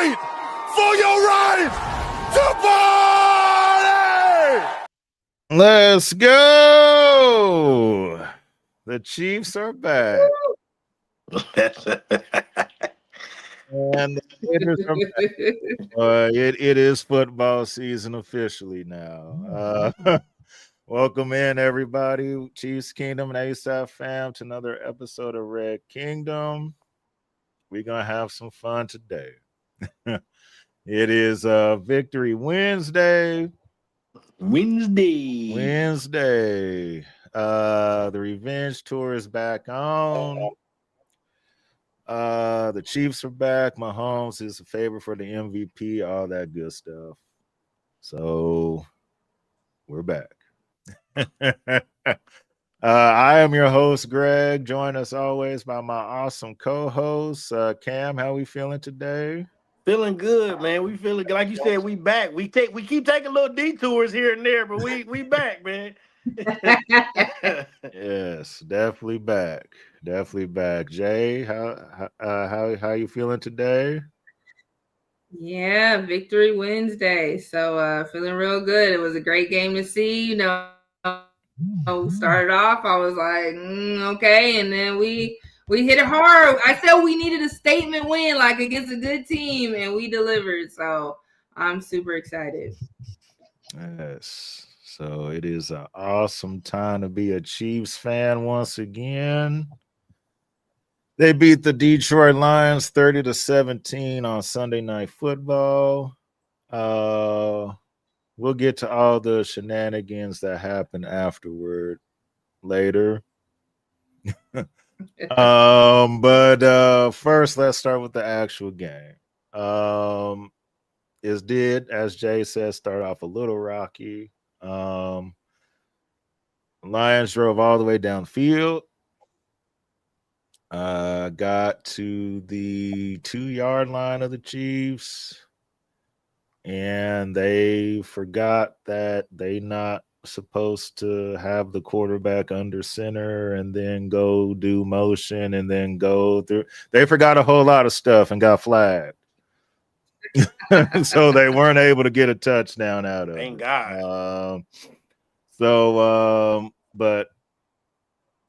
fight for your right to party! Let's go. The Chiefs are back. And the Raiders are back. It is football season officially now. Welcome in, everybody. Chiefs Kingdom and ASAP fam to another episode of Red Kingdom. We're going to have some fun today. It is Victory Wednesday. The Revenge Tour is back on. The Chiefs are back. Mahomes is a favorite for the MVP, all that good stuff. So we're back. I am your host, Greg, joined as always by my awesome co-host, Cam. How we feeling today? Feeling good, man. We feeling good. Like you said, we back. We keep taking little detours here and there, but we back, man. Yes, definitely back. Definitely back. Jay, how you feeling today? Yeah, Victory Wednesday. So feeling real good. It was a great game to see. Started off, I was like, okay, and then we hit it hard. I said we needed a statement win, like against a good team, and we delivered. So I'm super excited. Yes. So it is an awesome time to be a Chiefs fan once again. They beat the Detroit Lions 30-17 on Sunday Night Football. We'll get to all the shenanigans that happened afterward later. But first, let's start with the actual game. It did, as Jay said, start off a little rocky. Lions drove all the way downfield. Got to the 2-yard line of the Chiefs, and they forgot that they not supposed to have the quarterback under center and then go do motion and then go through. They forgot a whole lot of stuff and got flagged. So they weren't able to get a touchdown out of Thank it. God. But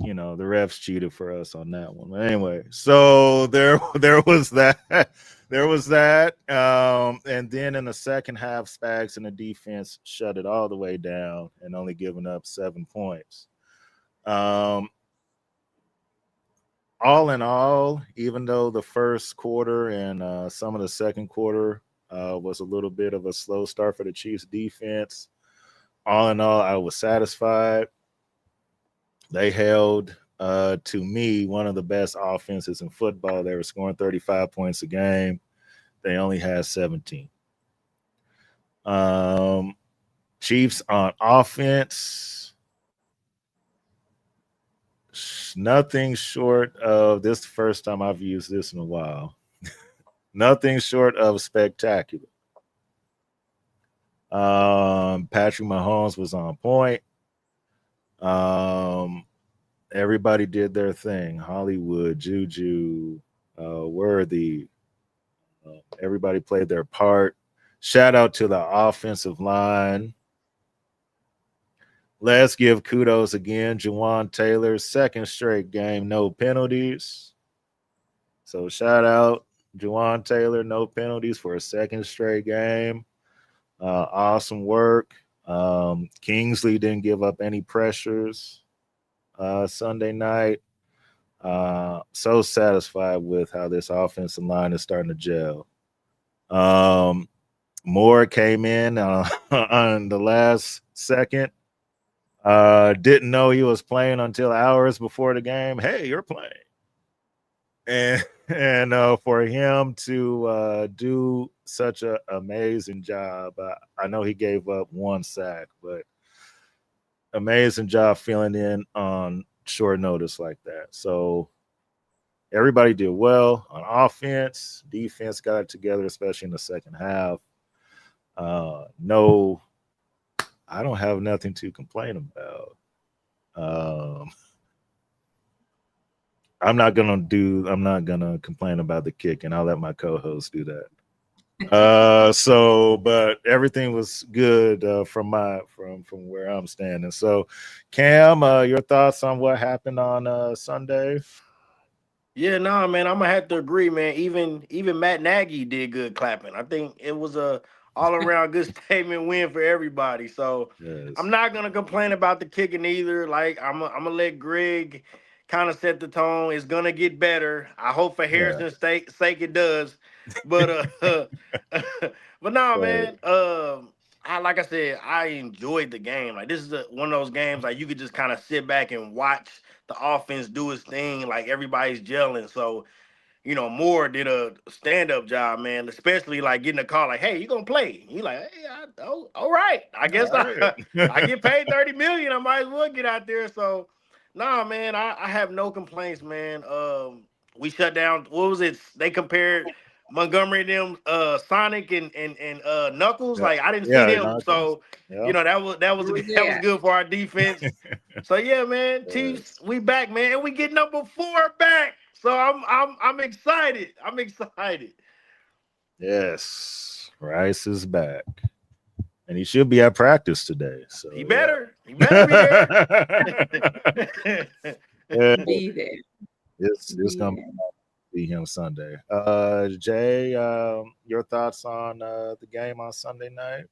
you know, the refs cheated for us on that one. But anyway, so there was that. There was that. And then in the second half, Spags and the defense shut it all the way down and only giving up 7 points. All in all, even though the first quarter and some of the second quarter was a little bit of a slow start for the Chiefs defense, all in all, I was satisfied. They held, to me, one of the best offenses in football. They were scoring 35 points a game. They only had 17. Chiefs on offense, nothing short of this. The first time I've used this in a while. Nothing short of spectacular. Patrick Mahomes was on point. Everybody did their thing. Hollywood, Juju, Worthy. Everybody played their part. Shout out to the offensive line. Let's give kudos again. Jawan Taylor's second straight game, no penalties. So shout out Jawan Taylor, no penalties for a second straight game. Awesome work. Kingsley didn't give up any pressures Sunday night. So satisfied with how this offensive line is starting to gel. Moore came in on the last second. Didn't know he was playing until hours before the game. Hey, you're playing. And for him to do such an amazing job, I know he gave up 1 sack, but amazing job filling in on short notice like that. So everybody did well on offense. Defense got it together, especially in the second half. No, I don't have nothing to complain about. I'm not gonna complain about the kick, and I'll let my co-host do that. But everything was good from where I'm standing. So, Cam, your thoughts on what happened on Sunday? Yeah, no, man, I'm gonna have to agree, man. Even Matt Nagy did good clapping. I think it was a all around good statement win for everybody. So I'm Yes. not gonna complain about the kicking either. Like I'm gonna let Greg kind of set the tone. It's gonna get better. I hope for Yeah. Harrison's sake it does. But but no, Right. man. I like I said, I enjoyed the game. Like this is one of those games like you could just kind of sit back and watch the offense do its thing, like everybody's gelling. So, Moore did a stand-up job, man, especially like getting a call like, hey, you gonna play? He like, hey, all right. I guess All right. I get paid 30 million. I might as well get out there. So nah, man, I have no complaints, man. We shut down, what was it? They compared Montgomery and them Sonic and Knuckles. Yeah. Like I didn't see Yeah. them. Knuckles. So, Yeah. that was that was Yeah. good for our defense. So yeah, man, Chiefs, Yes. we back, man, and we get number 4 back. So I'm excited. I'm excited. Yes. Rice is back, and he should be at practice today. So He yeah. better. He better be there. Yeah, Be there. it's Be gonna there. be him Sunday. Jay, your thoughts on the game on Sunday night?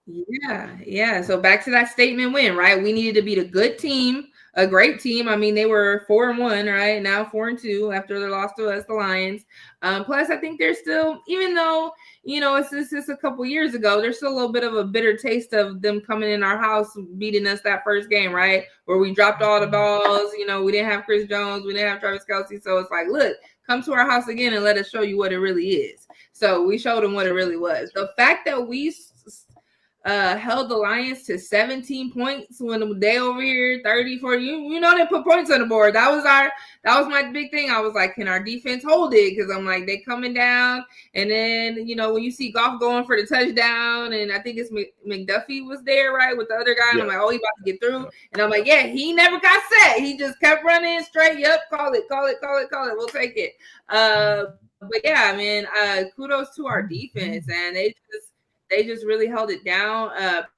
Yeah. So back to that statement win, right? We needed to beat a good team, a great team. I mean, they were 4-1, right? Now 4-2 after they lost to us, the Lions. Plus, I think they're still, even though it's just a couple years ago, there's still a little bit of a bitter taste of them coming in our house, beating us that first game, right? Where we dropped all the balls. We didn't have Chris Jones, we didn't have Travis Kelce, so it's like, look, come to our house again and let us show you what it really is. So we showed them what it really was. The fact that we held the Lions to 17 points when they over here 30, 40. They put points on the board. That was my big thing. I was like, can our defense hold it? Because I'm like, they coming down, and then when you see Goff going for the touchdown, and I think it's McDuffie was there, right, with the other guy, and I'm like, oh, he about to get through, and I'm like, yeah, he never got set. He just kept running straight. Yep, call it. We'll take it. But yeah, man, kudos to our defense, and they just really held it down.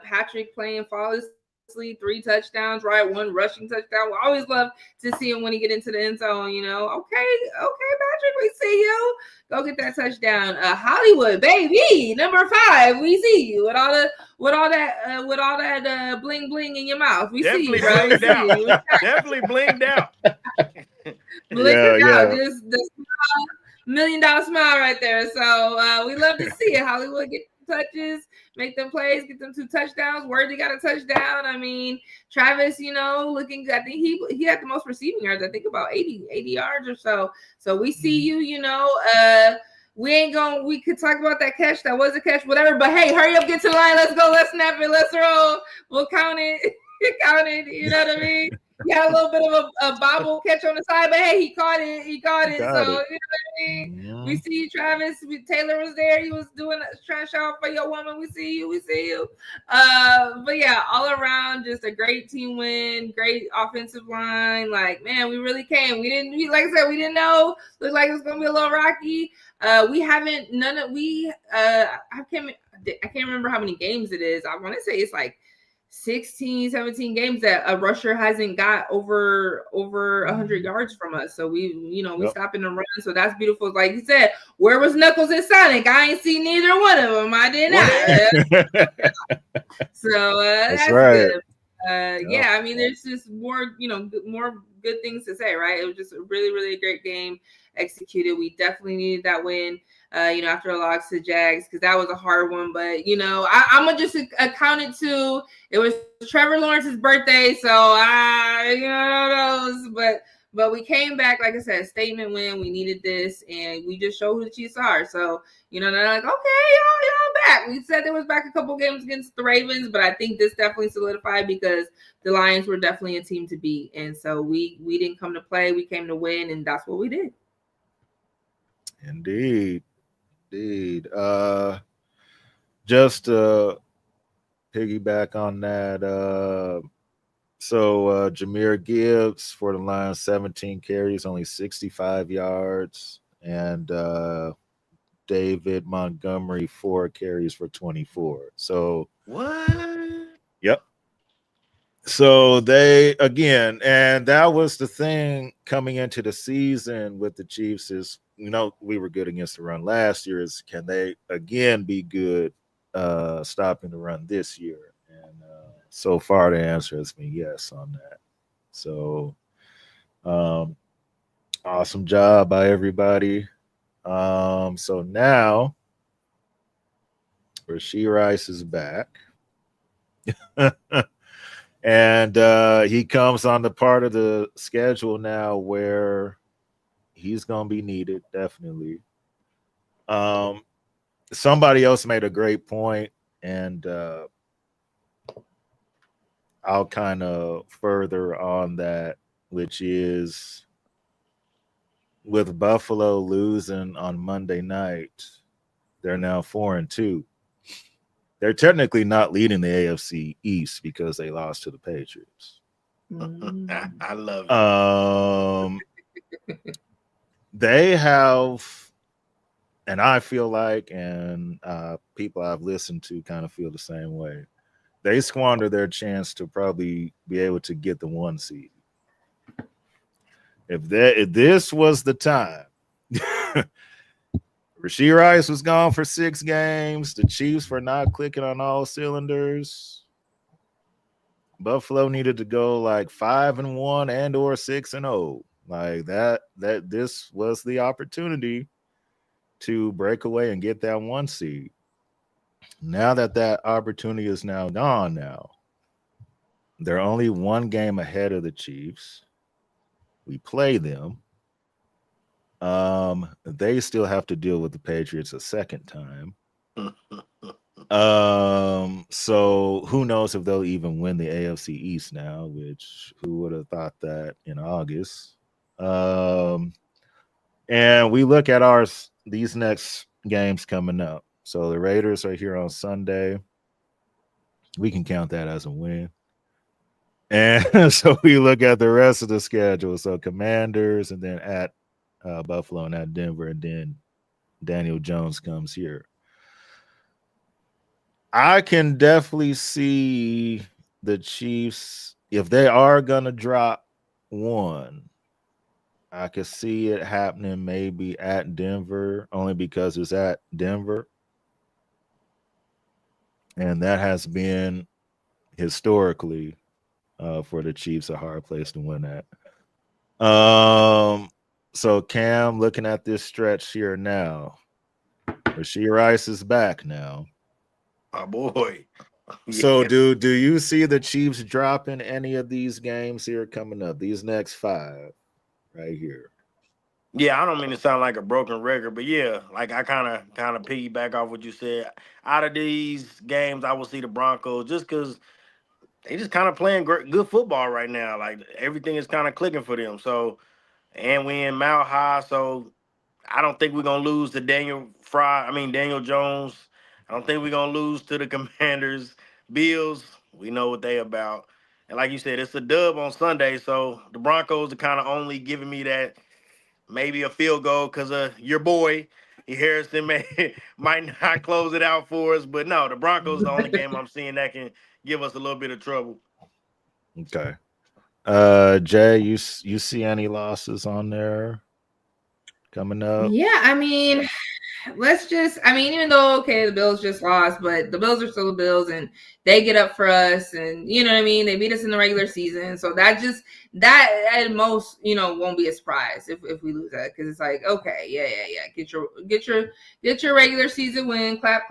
Patrick playing flawlessly, 3 touchdowns, right? 1 rushing touchdown. We always love to see him when he get into the end zone. Okay, Patrick, we see you. Go get that touchdown. Hollywood, baby, number 5. We see you with all that bling bling in your mouth. We Definitely see you, bro. We blinged see out. you. Definitely blinged out. Blinged out. Just the $1 million smile right there. So we love to see it. Hollywood get touches, make them plays, get them 2 touchdowns. Worthy got a touchdown. I mean, Travis, looking. I think he had the most receiving yards. I think about 80 yards or so. So we see you. We could talk about that catch. That was a catch, whatever. But hey, hurry up, get to the line. Let's go. Let's snap it. Let's roll. We'll count it. Count it. You know what I mean? He had a little bit of a bobble catch on the side, but hey, he caught it. So you know what I mean? Yeah. We see you, Travis. Taylor was there. He was trying to show out for your woman. We see you. But yeah, all around, just a great team win, great offensive line. Like, man, we really came. Like I said, we didn't know. Looked like it was gonna be a little rocky. I can't remember how many games it is. I want to say it's like 16, 17 games that a rusher hasn't got over 100 yards from us. So we stopped in the run. So that's beautiful. Like you said, where was Knuckles and Sonic? I ain't seen neither one of them. I did not. So that's right. good. Yeah, I mean, there's just more, more good things to say, right? It was just a really, really great game executed. We definitely needed that win. After a loss to Jags, because that was a hard one. But I'm gonna just account it to it was Trevor Lawrence's birthday, so but we came back, like I said, statement win. We needed this, and we just showed who the Chiefs are. So they're like, okay, y'all back. We said there was back a couple games against the Ravens, but I think this definitely solidified because the Lions were definitely a team to beat, and so we didn't come to play, we came to win, and that's what we did. Indeed. Just to piggyback on that, so Jahmyr Gibbs for the Lions, 17 carries, only 65 yards, and David Montgomery 4 carries for 24. So What? yep. So they again, and that was the thing coming into the season with the Chiefs is, we were good against the run last year. Is can they again be good stopping the run this year? And so far the answer has been yes on that. So awesome job by everybody. So now Rashee Rice is back. And he comes on the part of the schedule now where he's going to be needed, definitely. Somebody else made a great point, and I'll kind of further on that, which is with Buffalo losing on Monday night, they're now 4-2. They're technically not leading the AFC East because they lost to the Patriots. I love it. They have, and I feel like, and people I've listened to kind of feel the same way. They squander their chance to probably be able to get the 1 seed. If this was the time, Rashee Rice was gone for 6 games. The Chiefs were not clicking on all cylinders. Buffalo needed to go like 5-1 and or 6-0. Like that this was the opportunity to break away and get that 1 seed. Now that opportunity is now gone now. They're only 1 game ahead of the Chiefs. We play them. They still have to deal with the Patriots a second time. So who knows if they'll even win the AFC East now, which who would have thought that in August? And we look at these next games coming up. So the Raiders are here on Sunday. We can count that as a win. And so we look at the rest of the schedule. So Commanders, and then at Buffalo, and at Denver, and then Daniel Jones comes here. I can definitely see the Chiefs, if they are going to drop 1, I could see it happening maybe at Denver, only because it's at Denver. And that has been historically for the Chiefs a hard place to win at. So Cam, looking at this stretch here now, Rashee Rice is back now. My boy. So do you see the Chiefs dropping any of these games here coming up? These next 5 right here. Yeah, I don't mean to sound like a broken record, but yeah, like I kind of piggyback off what you said. Out of these games, I will see the Broncos just because they just kind of playing good football right now. Like everything is kind of clicking for them. So, and we in Mount High, so I don't think we're gonna lose to Daniel Jones. I don't think we're gonna lose to the Commanders. Bills, we know what they about. And like you said, it's a dub on Sunday, so the Broncos are kind of only giving me that maybe a field goal because of your boy. Harrison might not close it out for us, but no, the Broncos are the only game I'm seeing that can give us a little bit of trouble. Okay. Jay, you see any losses on there coming up? Yeah, I mean, even though, okay, the Bills just lost, but the Bills are still the Bills, and they get up for us, and you know what I mean? They beat us in the regular season. So that at most, won't be a surprise if we lose that, because it's like, okay, yeah. Get your regular season win, clap,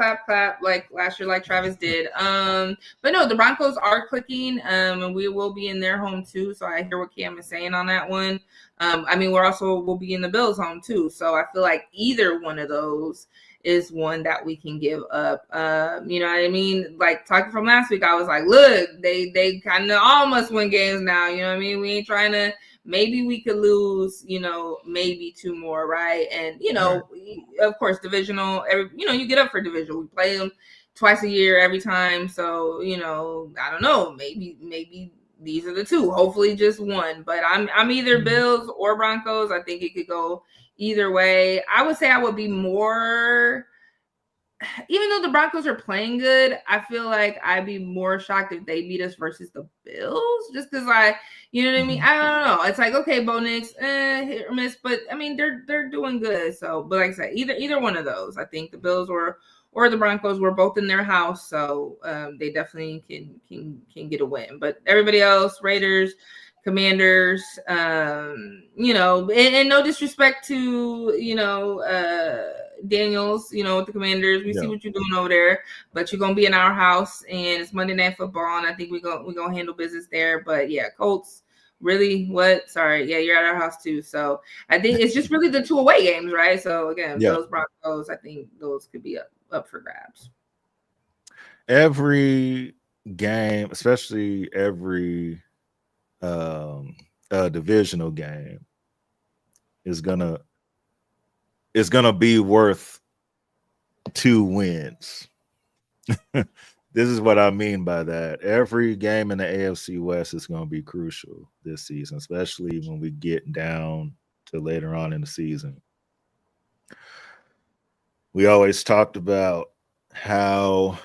like last year, like Travis did. But no, the Broncos are clicking, and we will be in their home too. So I hear what Cam is saying on that one. We'll be in the Bills' home too. So I feel like either one of those is one that we can give up. You know what I mean? Like talking from last week, I was like, look, they kind of almost win games now. You know what I mean? We ain't trying to. Maybe we could lose, maybe 2 more, right? And of course, divisional. You get up for division. We play them twice a year every time. So I don't know. Maybe these are the 2. Hopefully, just 1. But I'm either Bills or Broncos. I think it could go either way. I would say I would be more, even though the Broncos are playing good, I feel like I'd be more shocked if they beat us versus the Bills, just because you know what I mean? I don't know. It's like, okay, Bo Nix, hit or miss, but I mean they're doing good. So, but like I said, either one of those, I think the Bills or the Broncos were both in their house, so they definitely can get a win. But everybody else, Raiders, Commanders, you know, and no disrespect to, you know, Daniels, you know, with the Commanders. We see what you're doing over there, but you're gonna be in our house, and it's Monday Night Football, and I think we're gonna handle business there. But yeah, Colts, really? What? Sorry, yeah, you're at our house too. So I think it's just really the 2 away games, right? So again, Bills, Broncos, I think those could be up for grabs. Every game, especially every divisional game, is gonna be worth 2 wins. This is what I mean by that. Every game in the AFC West is going to be crucial this season, especially when we get down to later on in the season. We always talked about how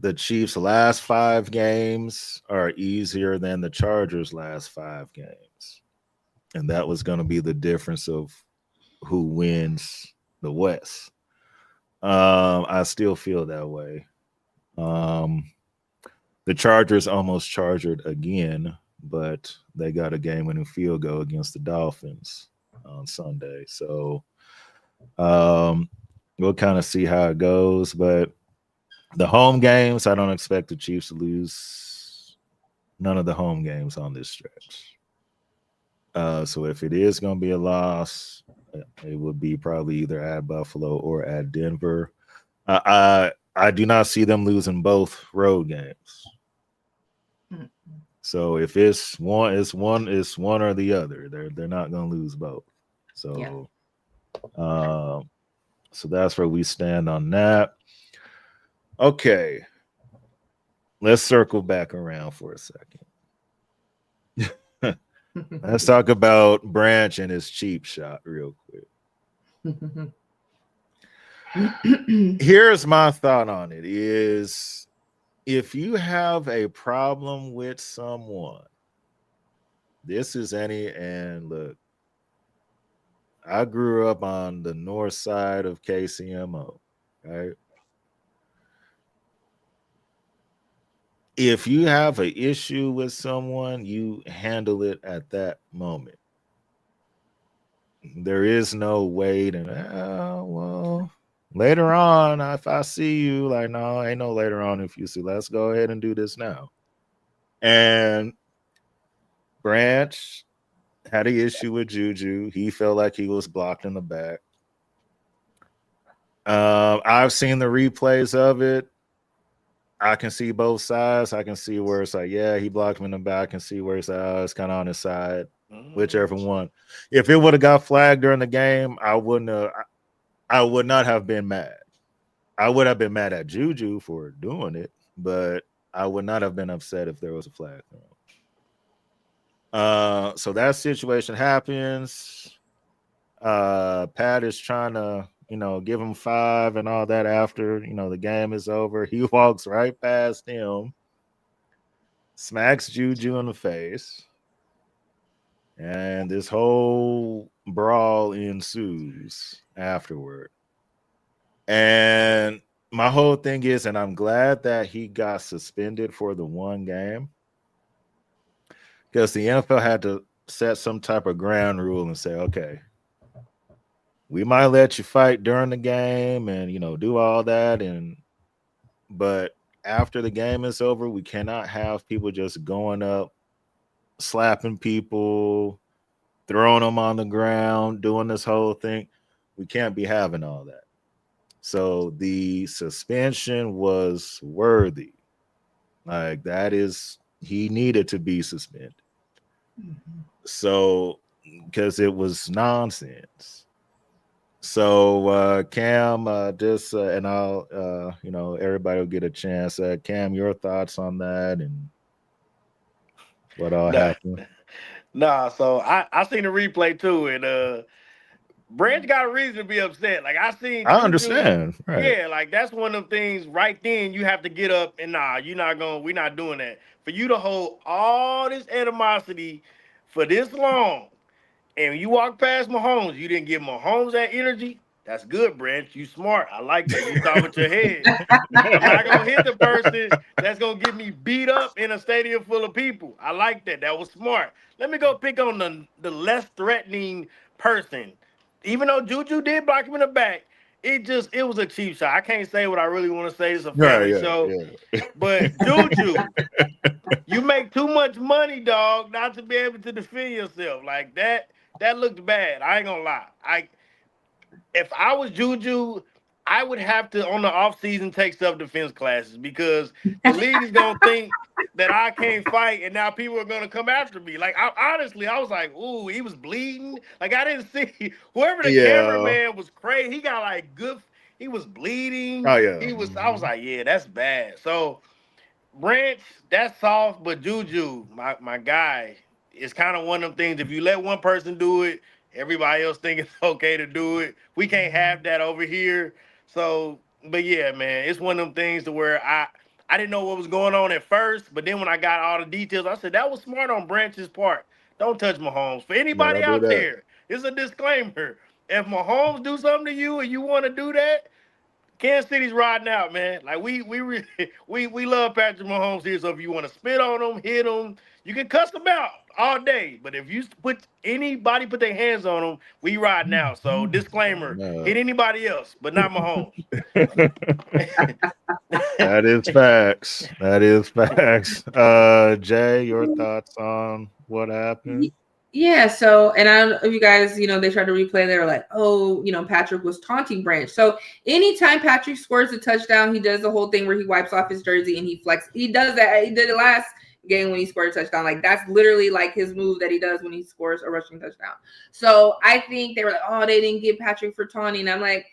the Chiefs' last 5 games are easier than the Chargers' last 5 games. And that was going to be the difference of who wins the West. I still feel that way. The Chargers almost chargered again, but they got a game-winning field goal against the Dolphins on Sunday. So we'll kind of see how it goes. But the home games, I don't expect the Chiefs to lose none of the home games on this stretch. So if it is going to be a loss, it would be probably either at Buffalo or at Denver. I do not see them losing both road games. So if it's one or the other. They're not going to lose both. So, so that's where we stand on that. Okay, let's circle back around for a second. Let's talk about Branch and his cheap shot real quick. Here's my thought on it is, if you have a problem with someone, and look, I grew up on the north side of KCMO, right? If you have an issue with someone, you handle it at that moment. There is no wait and well, later on, if I see you, like, no, ain't no later on if you see. Let's go ahead and do this now. And Branch had an issue with Juju. He felt like he was blocked in the back. I've seen the replays of it. I can see both sides. I can see where it's like, yeah, he blocked him in the back. I can see where it's like, it's kind of on his side, whichever one. If it would have got flagged during the game, I would not have been mad. I would have been mad at Juju for doing it, but I would not have been upset if there was a flag thrown. So that situation happens. Pat is trying to, give him 5 and all that after, the game is over. He walks right past him, smacks Juju in the face, and this whole brawl ensues afterward. And my whole thing is, and I'm glad that he got suspended for the 1 game, because the NFL had to set some type of ground rule and say, okay, we might let you fight during the game and, do all that. But after the game is over, we cannot have people just going up, slapping people, throwing them on the ground, doing this whole thing. We can't be having all that. So the suspension was worthy. Like, he needed to be suspended. So, because it was nonsense. So Cam, and I'll, everybody will get a chance. Cam, your thoughts on that and what all happened? So I seen the replay too, and Branch got a reason to be upset. Like I seen I Juju. understand. Right. Yeah, like that's one of them things right then you have to get up and we're not doing that. For you to hold all this animosity for this long and you walk past Mahomes, you didn't give Mahomes that energy. That's good, Branch. You smart. I like that. You thought with your head. I'm not gonna hit the person that's gonna get me beat up in a stadium full of people. I like that. That was smart. Let me go pick on the less threatening person. Even though Juju did block him in the back, it was a cheap shot. I can't say what I really want to say. It's a Right. family Yeah. show. Yeah. But Juju, you make too much money, dog, not to be able to defend yourself. Like that looked bad. I ain't gonna lie. If I was Juju, I would have to on the off season take self defense classes because the league is gonna think that I can't fight, and now people are gonna come after me. Like honestly, I was like, ooh, he was bleeding. Like I didn't see whoever the Yeah. cameraman was crazy. He got like good. He was bleeding. Oh yeah. He was. I was like, yeah, that's bad. So Branch, that's soft, but Juju, my guy, it's kind of one of them things. If you let one person do it, everybody else think it's okay to do it. We can't have that over here. So, but yeah, man, it's one of them things to where I didn't know what was going on at first, but then when I got all the details, I said that was smart on Branch's part. Don't touch Mahomes. For Yeah. anybody Don't do out that. there, it's a disclaimer. If Mahomes do something to you and you want to do that, Kansas City's riding out, man. Like we love Patrick Mahomes here. So if you want to spit on him, hit him, you can cuss him out all day. But if you put their hands on him, we riding out. So disclaimer: No. hit anybody else, but not Mahomes. That is facts. That is facts. Jay, your thoughts on what happened? Yeah, so, and I don't know if you guys, they tried to replay, they were like, oh, Patrick was taunting Branch. So anytime Patrick scores a touchdown, he does the whole thing where he wipes off his jersey and he flex. He does that. He did it last game when he scored a touchdown. Like that's literally like his move that he does when he scores a rushing touchdown. So I think they were like, oh, they didn't give Patrick for taunting. I'm like,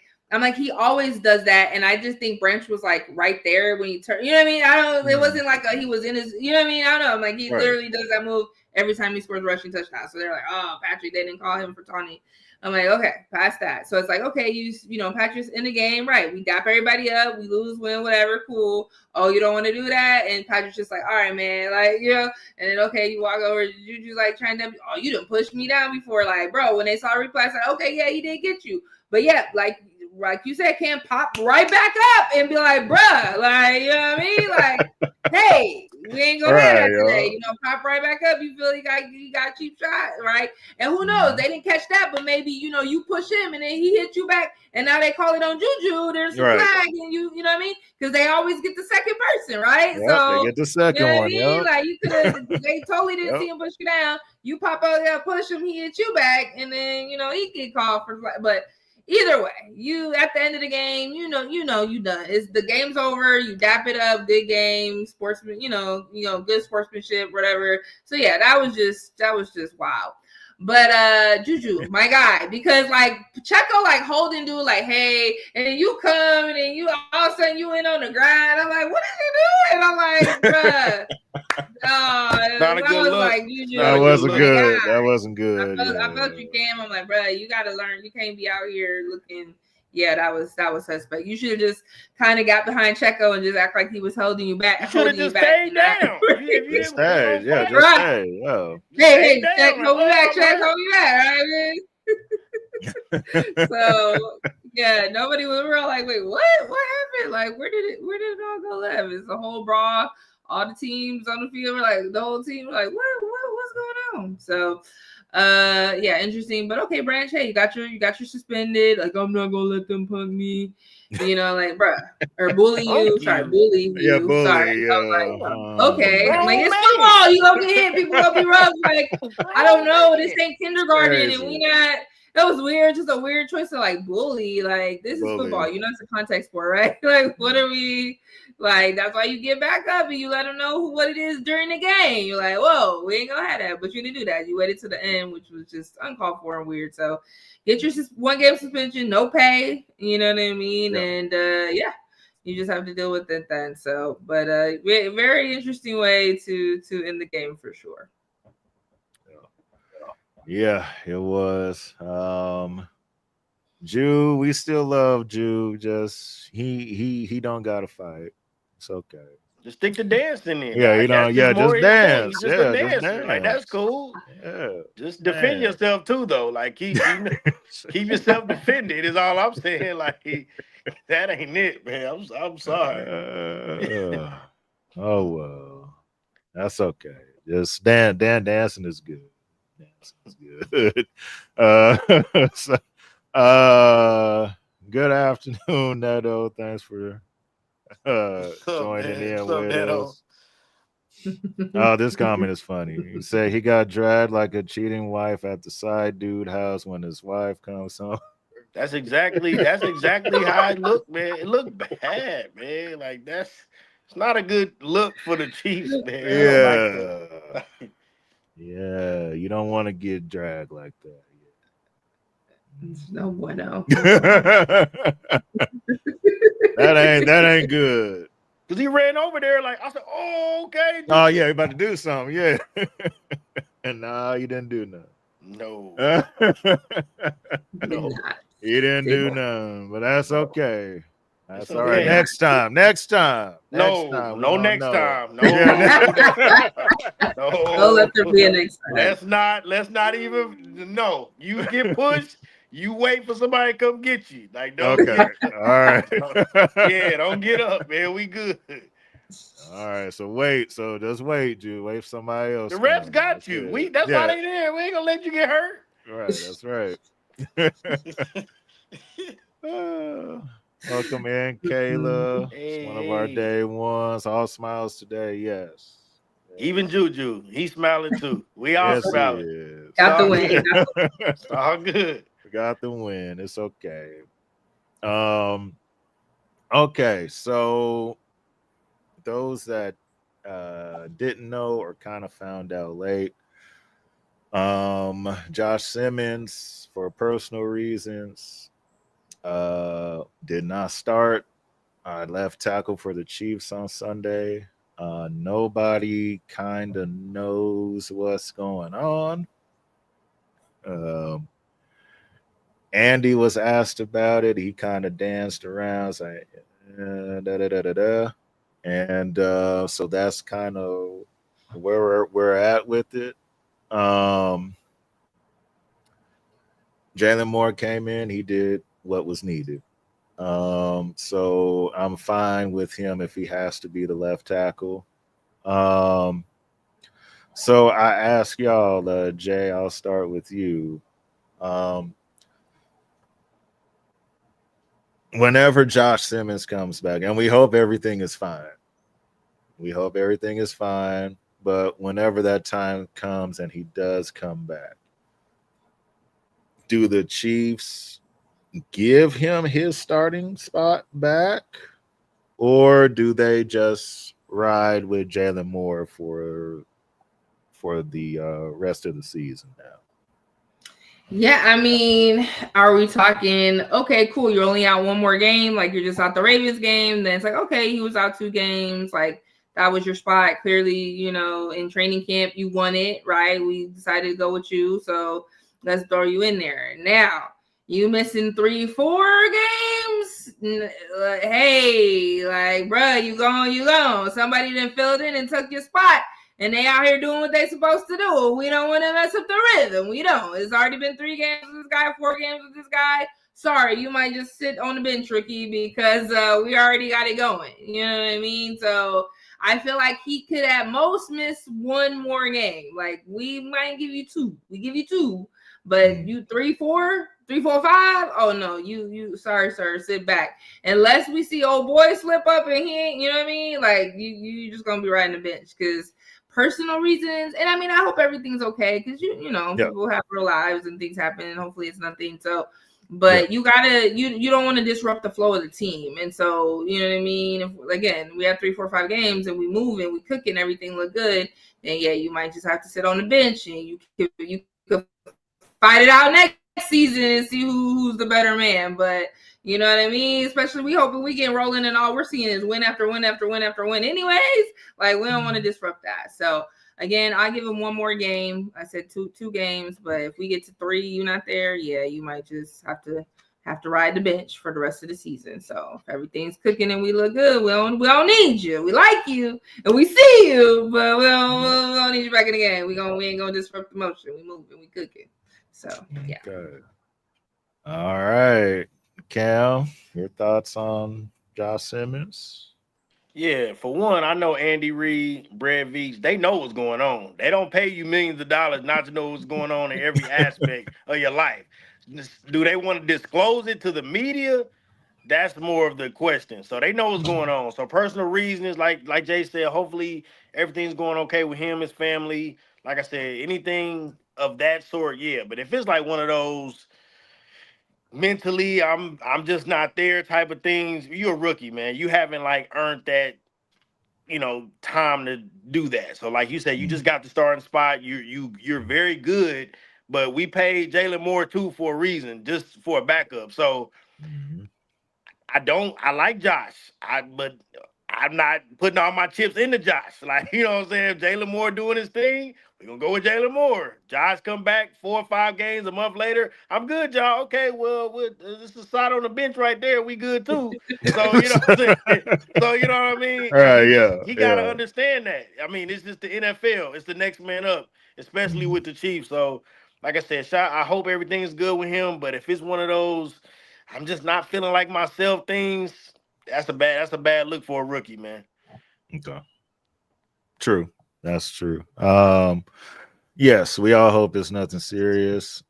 he always does that. And I just think Branch was like right there when he turned, you know what I mean? It wasn't like he was in his, you know what I mean? I don't know. I'm like, he literally does that move every time he scores a rushing touchdown. So they're like, oh, Patrick, they didn't call him for taunting. I'm like, okay, past that. So it's like, okay, Patrick's in the game, right? We dap everybody up, we lose, win, whatever, cool. Oh, you don't want to do that? And Patrick's just like, all right, man, like, and then, okay, you walk over, Juju's like trying to, oh, you didn't push me down before. Like, bro, when they saw a replay, I said, okay, yeah, he did get you. But yeah, like you said, can't pop right back up and be like, bruh, like, you know what I mean? Like, hey, we ain't gonna have that today. Pop right back up. You feel you got a cheap shot, right? And who knows? They didn't catch that, but maybe you push him and then he hit you back, and now they call it on Juju. There's a flag, and you know what I mean? Because they always get the second person, right? Yep, so they get the second one. I mean? Like you could have, they totally didn't see him push you down. You pop out there, push him, he hit you back, and then he get called for. But either way, you at the end of the game, you done. It's the game's over. You dap it up, good game, sportsman. Good sportsmanship, whatever. So yeah, that was just wild. But Juju, my guy, because like Checo like holding dude like, hey, and then you come and then you all of a sudden you in on the grind. I'm like, what is he doing? I'm like, bruh. Not a good look. Like, Juju, that wasn't good. That wasn't good. I felt you, Cam. I'm like, bruh, you got to learn. You can't be out here looking. Yeah, that was suspect. You should have just kind of got behind Checo and just act like he was holding you back. You should have just stayed down. Just stay. Yeah, just stay. Oh. Hey, Check, hold me back. Check, hold me back. Right? So yeah, nobody was. We were all like, wait, what happened? Like, where did it all go left? It's a whole brawl. All the teams on the field were like, the whole team were like, what's going on? So yeah, interesting. But okay, Branch, hey, you got your suspended. Like, I'm not gonna let them punk me. Like, bruh, or bully you. Bully you. Yeah, bully. Sorry. Like, okay. I'm like, it's football. You gonna get hit. People gonna be rough. Like, I don't know. This ain't kindergarten, and we not. That was weird. Just a weird choice to like bully. Like, this is football. It's a contact sport, right? Like, what are we? Like, that's why you get back up and you let them know what it is during the game. You're like, whoa, we ain't gonna have that. But you didn't do that. You waited to the end, which was just uncalled for and weird. So get your 1 game suspension, no pay. You know what I mean? Yeah. And yeah, you just have to deal with it then. So, but very interesting way to end the game for sure. Yeah, it was. Jew, we still love Jew. Just he don't gotta fight. It's okay. Just stick to dancing in. Yeah, Like, that's just more just his thing. dance. He's just a Yeah, just dancer. Like, that's dance. cool. Yeah, Just defend dance. yourself too, though. Like, keep yourself defended. Is all I'm saying. Like, that ain't it, man. I'm sorry. Oh well, that's okay. Just dancing is good. Dancing is good. So, good afternoon, Neto. Thanks for What's up, joining man? in What's up, with Neto? us. Oh, this comment is funny. He said he got dragged like a cheating wife at the side dude house when his wife comes home. That's exactly how it looked, man. It looked bad, man. Like, it's not a good look for the Chiefs, man. I don't like Yeah. that. Yeah, you don't want to get dragged like that. No bueno. that ain't good. Cause he ran over there, like I said, "Oh, okay." Oh yeah, you about to do something, yeah. And nah, you didn't do nothing. No, No. He didn't do nothing, but that's okay. That's all right. okay. Next time. Next time. No, No. next time. No, Yeah. no next time. No. Don't let there be a next time. Let's not even. No, you get pushed. You wait for somebody to come get you. Like, don't Okay. All right. yeah, don't get up, man. We good. All right. So wait. So just wait, Jude. Wait for somebody else. The refs comes. got you. That's why they there. We ain't gonna let you get hurt. Right. That's right. Welcome in, Kayla. It's one of our day ones. All smiles today. Yes. Even Juju, he's smiling too. We all Yes, smiling. he is. Got the win. It's all good. Got the win. It's okay. Okay, so those that didn't know or kind of found out late, Josh Simmons, for personal reasons, did not start. Left tackle for the Chiefs on Sunday. Nobody kind of knows what's going on. Andy was asked about it. He kind of danced around, saying, and so that's kind of where we're at with it. Jalen Moore came in. He did what was needed. So I'm fine with him if he has to be the left tackle. So I ask y'all, Jay, I'll start with you. Whenever Josh Simmons comes back, and we hope everything is fine. But whenever that time comes and he does come back, do the Chiefs give him his starting spot back, or do they just ride with Jalen Moore for the rest of the season now? Yeah, I mean, are we talking, okay, cool, you're only out one more game, like you're just out the Ravens game, then it's like, okay, he was out 2 games, like that was your spot. Clearly, in training camp, you won it, right? We decided to go with you, so let's throw you in there. Now, you missing 3-4 games? Hey, like, bruh, you gone. Somebody done filled in and took your spot. And they out here doing what they supposed to do. We don't want to mess up the rhythm. We don't. It's already been 3 games with this guy, 4 games with this guy. Sorry, you might just sit on the bench, rookie, because we already got it going. You know what I mean? So I feel like he could at most miss 1 more game. Like, we might give you 2. We give you 2. But you 3, 4, 5. Oh no, you sorry, sir, sit back. Unless we see old boy slip up and he ain't, you know what I mean? Like you just gonna be riding the bench because personal reasons. And I mean, I hope everything's okay because people have real lives and things happen, and hopefully it's nothing. So, but you gotta you don't want to disrupt the flow of the team. And so, you know what I mean? If, again, we have 3, 4, 5 games and we move and we cook and everything look good, then yeah, you might just have to sit on the bench and you could fight it out next season and see who's the better man. But you know what I mean? Especially we hoping we get rolling and all we're seeing is win after win after win after win. Anyways, like we don't want to disrupt that. So again, I give him 1 more game. I said two games, but if we get to 3, you're not there. Yeah, you might just have have to ride the bench for the rest of the season. So if everything's cooking and we look good, we don't need you. We like you and we see you, but we don't need you back in the game. We ain't gonna disrupt the motion. We moving, we cooking. So yeah. Okay. All right, Cam, your thoughts on Josh Simmons? Yeah, for one, I know Andy Reid, Brad Veach, they know what's going on. They don't pay you millions of dollars not to know what's going on in every aspect of your life. Do they want to disclose it to the media? That's more of the question. So they know what's going on. So personal reasons, like Jay said, hopefully everything's going okay with him, his family. Like I said, anything of that sort, yeah. But if it's like one of those mentally, I'm just not there type of things, you're a rookie, man. You haven't like earned that, time to do that. So like you said, you just got the starting spot. You're very good, but we paid Jalen Moore too for a reason, just for a backup. So I like Josh. But I'm not putting all my chips into Josh. Like, you know what I'm saying? Jalen Moore doing his thing, we're gonna go with Jalen Moore. Josh come back 4 or 5 games a month later. I'm good, y'all. Okay, well, this is a side on the bench right there. We good too. So you know what I'm saying? So you know what I mean? All right, He gotta yeah. understand that. I mean, it's just the NFL. It's the next man up, especially with the Chiefs. So, like I said, I hope everything is good with him. But if it's one of those, I'm just not feeling like myself things, that's a bad look for a rookie, man. Okay. True. That's true. Yes, we all hope it's nothing serious.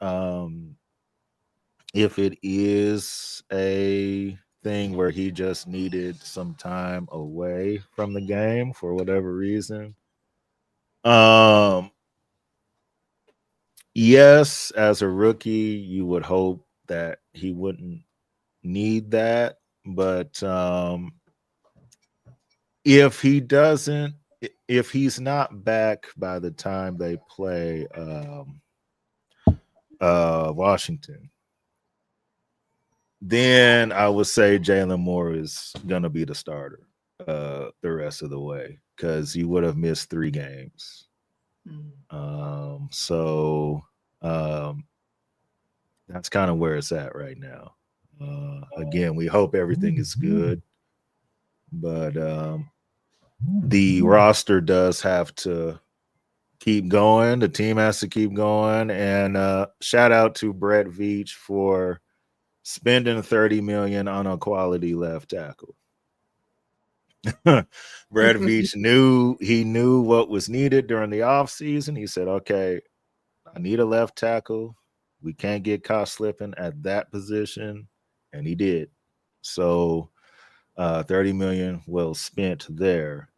If it is a thing where he just needed some time away from the game for whatever reason, yes, as a rookie, you would hope that he wouldn't need that. But if he doesn't, if he's not back by the time they play Washington, then I would say Jalen Moore is gonna be the starter the rest of the way because he would have missed 3 games. So that's kind of where it's at right now. Again, we hope everything is good, but the roster does have to keep going. The team has to keep going. And shout out to Brett Veach for spending $30 million on a quality left tackle. Brett Veach knew what was needed during the offseason. He said, okay, I need a left tackle. We can't get caught slipping at that position. And he did. So $30 million well spent there.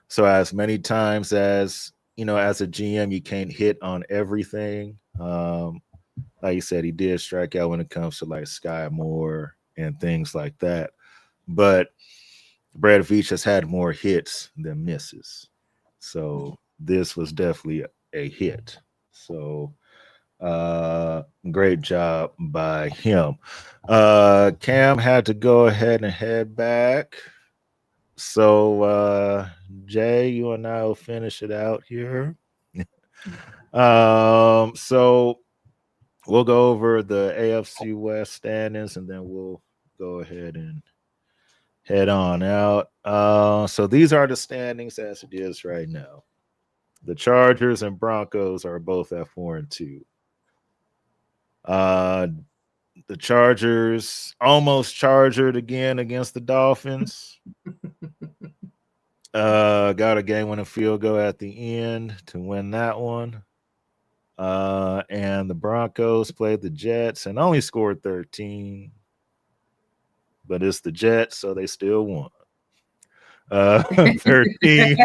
So as many times as, as a GM, you can't hit on everything. Like you said, he did strike out when it comes to like Sky Moore and things like that. But Brad Veach has had more hits than misses. So this was definitely a hit. So great job by him. Cam had to go ahead and head back. So Jay, you and I will finish it out here. So we'll go over the AFC West standings and then we'll go ahead and head on out. So these are the standings as it is right now. The Chargers and Broncos are both at 4-2. The Chargers almost chargered again against the Dolphins. Got a game-winning field goal at the end to win that one. And the Broncos played the Jets and only scored 13. But it's the Jets, so they still won. 13. 13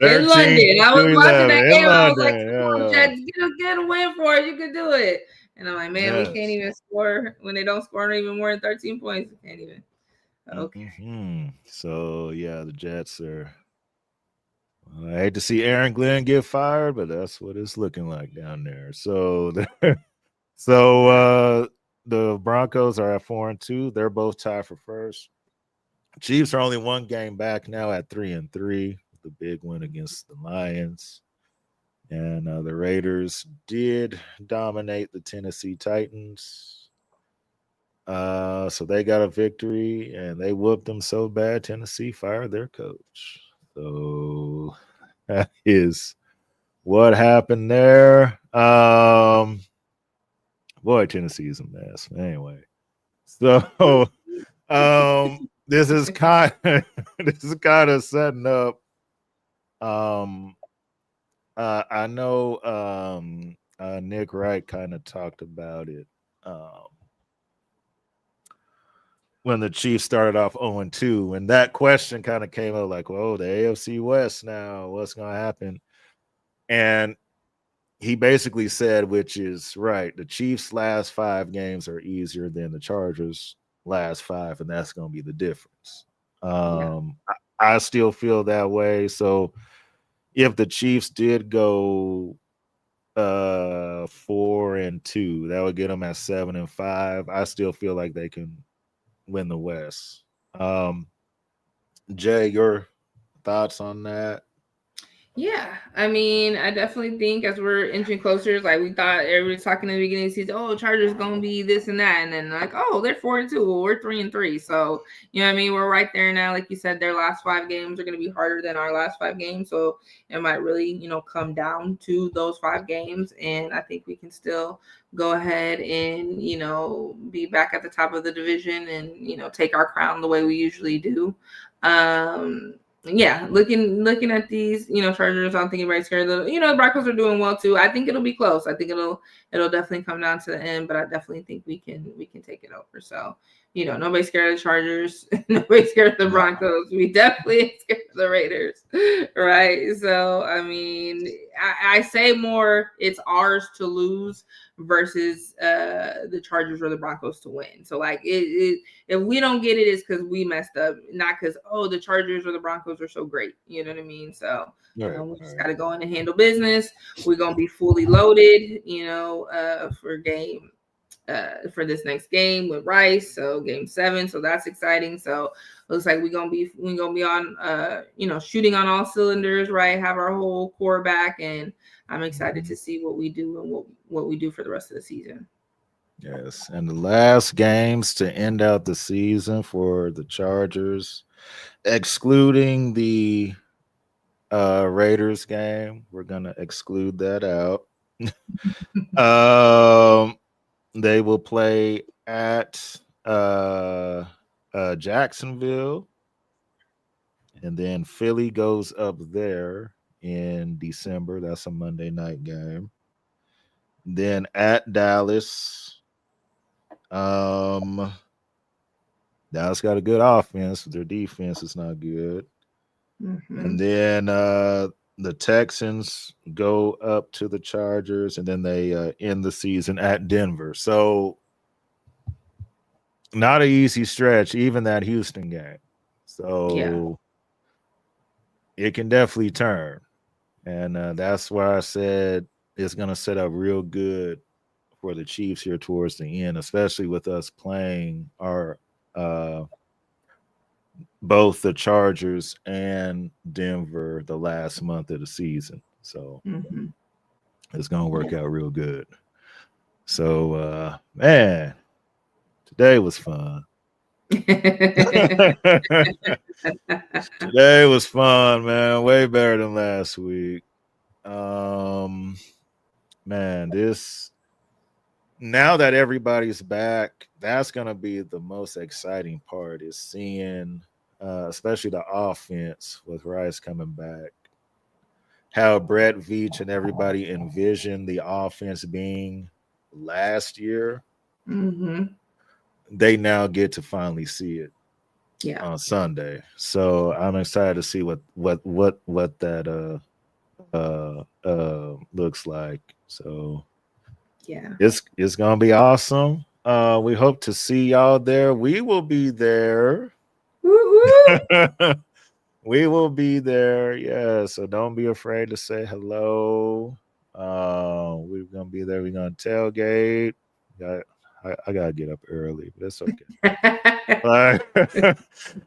in London. I was watching that game. I was like, come on, Jets, get a win for it. You can do it. And I'm like, man, we can't even score when they don't score even more than 13 points. We can't even. Okay. So, yeah, the Jets are. I hate to see Aaron Glenn get fired, but that's what it's looking like down there. So, the Broncos are at 4-2. They're both tied for first. Chiefs are only 1 game back now at 3-3. The big win against the Lions. And the Raiders did dominate the Tennessee Titans. So they got a victory, and they whooped them so bad, Tennessee fired their coach. So that is what happened there. Boy, Tennessee is a mess. Anyway, so this is kind of setting up. I know Nick Wright kind of talked about it when the Chiefs started off 0-2, and that question kind of came up like, "Whoa, the AFC West now, what's going to happen?" And he basically said, which is right, the Chiefs' last 5 games are easier than the Chargers' last 5, and that's going to be the difference. I still feel that way. So if the Chiefs did go 4-2, that would get them at 7-5. I still feel like they can win the West. Jay, your thoughts on that? Yeah, I mean, I definitely think as we're inching closer, like we thought everybody's talking in the beginning of the season, oh, Chargers gonna be this and that, and then like, oh, they're 4-2. Well, we're 3-3. So you know what I mean? We're right there now. Like you said, their last 5 games are gonna be harder than our last 5 games. So it might really, come down to those 5 games. And I think we can still go ahead and, be back at the top of the division and, take our crown the way we usually do. Yeah, looking at these, Chargers, I don't think anybody's scared. The Broncos are doing well too. I think it'll be close. I think it'll definitely come down to the end, but I definitely think we can take it over. So, nobody's scared of the Chargers. Nobody's scared of the Broncos. We definitely ain't scared of the Raiders, right? So, I mean, I say more it's ours to lose versus the Chargers or the Broncos to win. So, like, if we don't get it, it's because we messed up, not because, the Chargers or the Broncos are so great. You know what I mean? So we just got to go in and handle business. We're going to be fully loaded, for this next game with Rice. So game 7. So that's exciting. So looks like we're gonna be on shooting on all cylinders, right? Have our whole core back, and I'm excited to see what we do and what we do for the rest of the season. Yes, and the last games to end out the season for the Chargers, excluding the Raiders game, we're gonna exclude that out. They will play at Jacksonville, and then Philly goes up there in December. That's a Monday night game. Then at Dallas. Dallas got a good offense. Their defense is not good. Mm-hmm. And then the Texans go up to the Chargers, and then they end the season at Denver. So not an easy stretch, even that Houston game. So it can definitely turn. And that's why I said it's going to set up real good for the Chiefs here towards the end, especially with us playing our both the Chargers and Denver the last month of the season. So it's going to work out real good. So, man, today was fun. Today was fun, man. Way better than last week. Man, now that everybody's back, that's going to be the most exciting part, is seeing especially the offense with Rice coming back, how Brett Veach and everybody envisioned the offense being last year. They now get to finally see it on Sunday. So I'm excited to see what that looks like. So it's gonna be awesome. We hope to see y'all there. We will be there. We will be there. Yeah. So don't be afraid to say hello. We're gonna be there. We're gonna tailgate. I gotta get up early, but it's okay.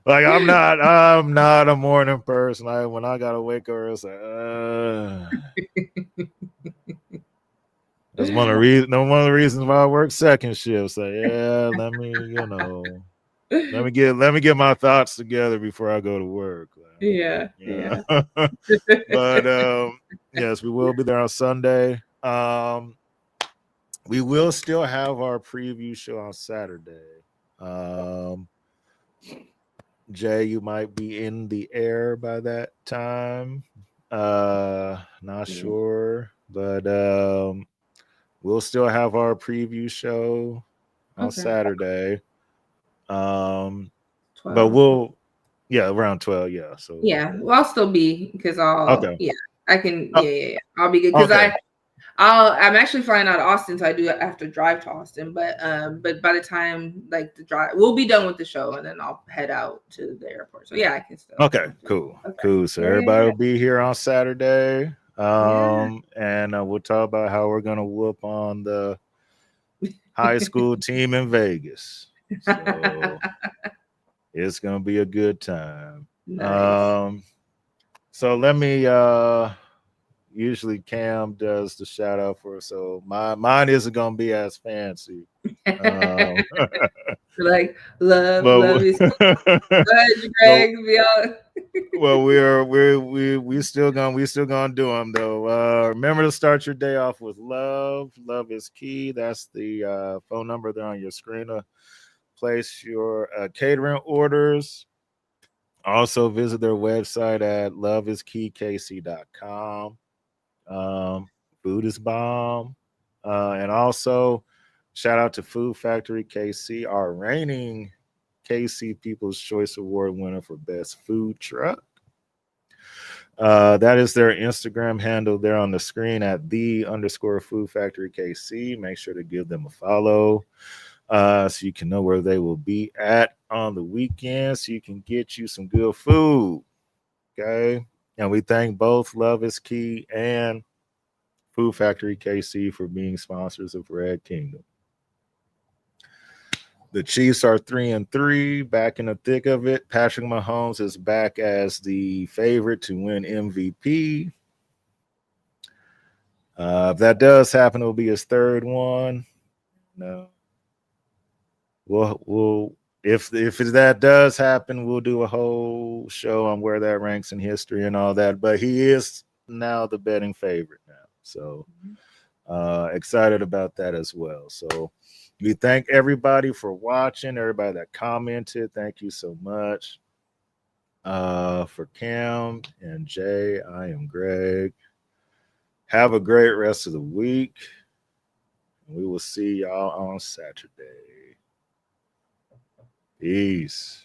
like I'm not a morning person. When I gotta wake up, it's like That's one of the reasons why I work second shift. So yeah, let me get my thoughts together before I go to work. Yeah. But yes, we will be there on Sunday. We will still have our preview show on Saturday. Jay, you might be in the air by that time. Not sure, but we'll still have our preview show on Saturday. 12. But around 12, yeah. So well, I'll still be because I can I'll be good because I'm actually flying out of Austin, so I do have to drive to Austin. But by the time the drive, we'll be done with the show, and then I'll head out to the airport. So I can still. Okay, cool. So everybody will be here on Saturday, and we'll talk about how we're gonna whoop on the high school team in Vegas. So it's gonna be a good time. Nice. So let me. Usually Cam does the shout out for us, so mine isn't gonna be as fancy. Love is. Go ahead, Greg. Well, we still gonna do them though. Remember to start your day off with love. Love is key. That's the phone number there on your screen to place your catering orders. Also visit their website at loveiskeyKC.com. Food is bomb. And also shout out to Food Factory KC, our reigning KC People's Choice Award winner for best food truck. That is their Instagram handle there on the screen at _Food Factory KC. Make sure to give them a follow so you can know where they will be at on the weekend so you can get you some good food. Okay. And we thank both Love is Key and Food Factory KC for being sponsors of Red Kingdom. The Chiefs are 3-3, back in the thick of it. Patrick Mahomes is back as the favorite to win MVP. If that does happen, it'll be his third one. No. We'll if that does happen, we'll do a whole show on where that ranks in history and all that. But he is now the betting favorite now. So excited about that as well. So we thank everybody for watching, everybody that commented. Thank you so much. For Cam and Jay, I am Greg. Have a great rest of the week. We will see y'all on Saturday. Peace.